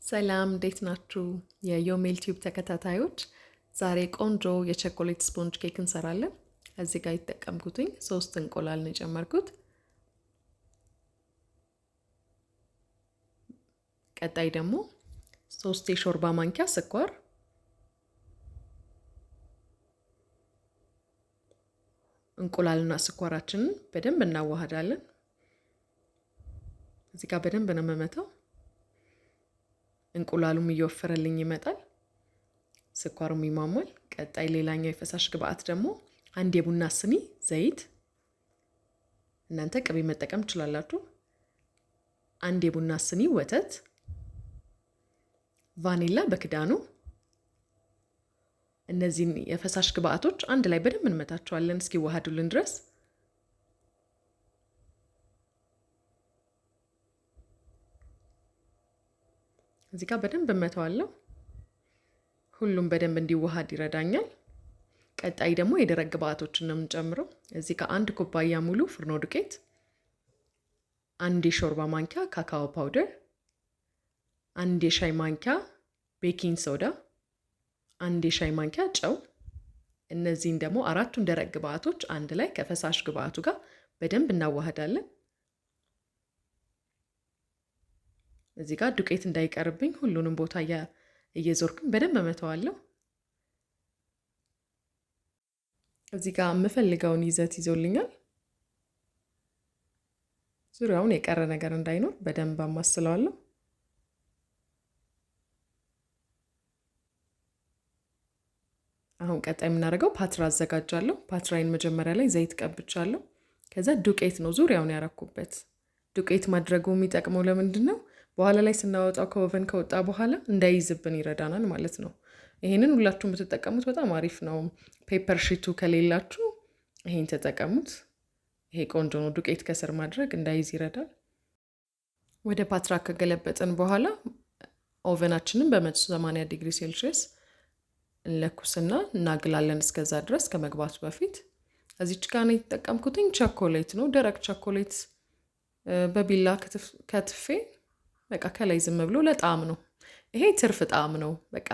ሰላም እንዴት ናችሁ? የዮሜል ቲዩብ ተከታታዮች ዛሬ ቆንጆ የቸኮሌት ስፖንጅ ኬክ እንሰራለን። እዚህ ጋር የተጠቀምኩትኝ 3 እንቁላል ነው የጨመርኩት። ቀጣይ ደግሞ 3 የሾርባ ማንኪያ ስኳር፣ እንቁላልና ስኳራችንን በደንብ እናዋሃዳለን። እዚህ ጋር በደንብ ነው የምመታው። እንቁላሉም እየወፈረልኝ ይመጣል፣ ስኳሩም ይሟሟል። ቀጣይ ሌላኛው የፈሳሽ ግብአት ደግሞ 1 የቡና ስኒ ዘይት፣ እናንተ ቅቤ መጠቀም ትችላላችሁ። 1 የቡና ስኒ ወተት፣ ቫኒላ በክዳኑ። እነዚህን የፈሳሽ ግብአቶች አንድ ላይ በደንብ እንመታቸዋለን እስኪዋሃዱልን ድረስ። እዚህ ጋር በደንብ እመታዋለሁ። ሁሉም በደንብ እንዲዋሃድ ይረዳኛል። ቀጣይ ደግሞ የደረቅ ግብአቶችን ነው የምንጨምረው። እዚህ ጋር 1 ኩባያ ሙሉ ፍርኖ ዱቄት፣ 1 የሾርባ ማንኪያ ካካኦ ፓውደር፣ 1 የሻይ ማንኪያ ቤኪንግ ሶዳ፣ 1 የሻይ ማንኪያ ጨው። እነዚህን ደግሞ 4ቱን ደረቅ ግብአቶች አንድ ላይ ከፈሳሽ ግብአቱ ጋር በደንብ እናዋሃዳለን። እዚህ ጋር ዱቄት እንዳይቀርብኝ ሁሉንም ቦታ እየዞርኩኝ በደንብ እመታዋለሁ። እዚህ ጋር የምፈልገውን ይዘት ይዞልኛል። ዙሪያውን የቀረ ነገር እንዳይኖር በደንብ አማስለዋለሁ። አሁን ቀጣይ የምናደርገው ፓትራ አዘጋጃለሁ። ፓትራይን መጀመሪያ ላይ ዘይት ቀብቻለሁ። ከዛ ዱቄት ነው ዙሪያውን ያረኩበት። ዱቄት ማድረጉ የሚጠቅመው ለምንድን ነው? በኋላ ላይ ስናወጣው ከኦቨን ከወጣ በኋላ እንዳይዝብን ይረዳናል ማለት ነው። ይሄንን ሁላችሁም ብትጠቀሙት በጣም አሪፍ ነው። ፔፐር ሺቱ ከሌላችሁ ይሄን ተጠቀሙት። ይሄ ቆንጆ ነው። ዱቄት ከስር ማድረግ እንዳይዝ ይረዳል። ወደ ፓትራ ከገለበጥን በኋላ ኦቨናችንን በ180 ዲግሪ ሴልሺየስ እንለኩስና እናግላለን እስከዛ ድረስ ከመግባቱ በፊት። እዚች ጋር ነው የተጠቀምኩትኝ ቸኮሌት ነው፣ ደረቅ ቸኮሌት በቢላ ከትፌ በቃ ከላይ ዝም ብሎ ለጣዕም ነው። ይሄ ትርፍ ጣዕም ነው። በቃ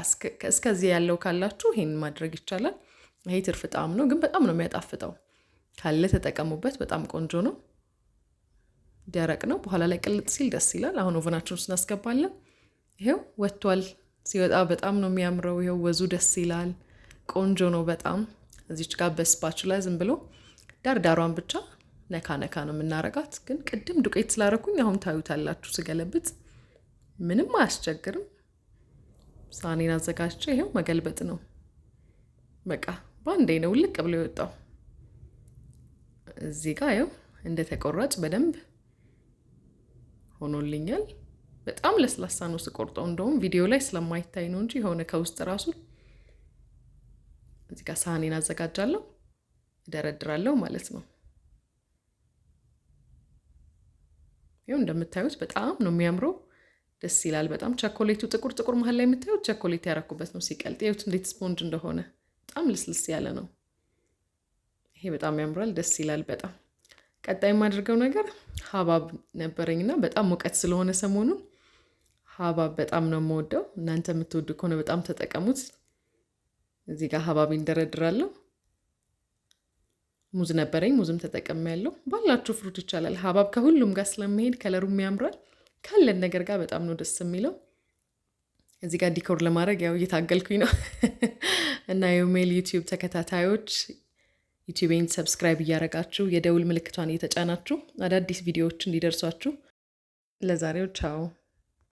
እስከዚህ ያለው ካላችሁ ይሄን ማድረግ ይቻላል። ይሄ ትርፍ ጣዕም ነው፣ ግን በጣም ነው የሚያጣፍጠው። ካለ ተጠቀሙበት። በጣም ቆንጆ ነው። ደረቅ ነው። በኋላ ላይ ቅልጥ ሲል ደስ ይላል። አሁን ኦቨናችን ውስጥ እናስገባለን። ይሄው ወጥቷል። ሲወጣ በጣም ነው የሚያምረው። ይሄው ወዙ ደስ ይላል። ቆንጆ ነው በጣም። እዚች ጋር በስፓቹላ ዝም ብሎ ዳርዳሯን ብቻ ነካ ነካ ነው የምናረጋት። ግን ቅድም ዱቄት ስላረኩኝ አሁን ታዩታላችሁ ስገለብጥ ምንም አያስቸግርም። ሳኔን አዘጋጅቼ ይሄው መገልበጥ ነው። በቃ ባንዴ ነው ልቅ ብሎ የወጣው። እዚህ ጋር ይሄው እንደተቆራጭ በደንብ ሆኖልኛል። በጣም ለስላሳ ነው ስቆርጠው። እንደውም ቪዲዮ ላይ ስለማይታይ ነው እንጂ የሆነ ከውስጥ ራሱ። እዚህ ጋር ሳኔን አዘጋጃለሁ፣ እደረድራለሁ ማለት ነው። ይሄው እንደምታዩት በጣም ነው የሚያምረው። ደስ ይላል በጣም። ቸኮሌቱ ጥቁር ጥቁር መሀል ላይ የምታዩት ቸኮሌት ያረኩበት ነው። ሲቀልጥ ይኸውት እንዴት ስፖንጅ እንደሆነ በጣም ልስልስ ያለ ነው። ይሄ በጣም ያምራል፣ ደስ ይላል በጣም። ቀጣይ የማደርገው ነገር ሀባብ ነበረኝና በጣም ሙቀት ስለሆነ ሰሞኑን ሀባብ በጣም ነው የምወደው። እናንተ የምትወዱ ከሆነ በጣም ተጠቀሙት። እዚህ ጋር ሀባብ እንደረድራለሁ። ሙዝ ነበረኝ፣ ሙዝም ተጠቅሜያለሁ። ባላችሁ ፍሩት ይቻላል። ሀባብ ከሁሉም ጋር ስለሚሄድ ከለሩም ያምራል። ካለን ነገር ጋር በጣም ነው ደስ የሚለው። እዚህ ጋር ዲኮር ለማድረግ ያው እየታገልኩኝ ነው። እና የዮሜል ዩቲዩብ ተከታታዮች ዩቲዩቤን ሰብስክራይብ እያደረጋችሁ የደውል ምልክቷን እየተጫናችሁ አዳዲስ ቪዲዮዎች እንዲደርሷችሁ። ለዛሬው ቻው።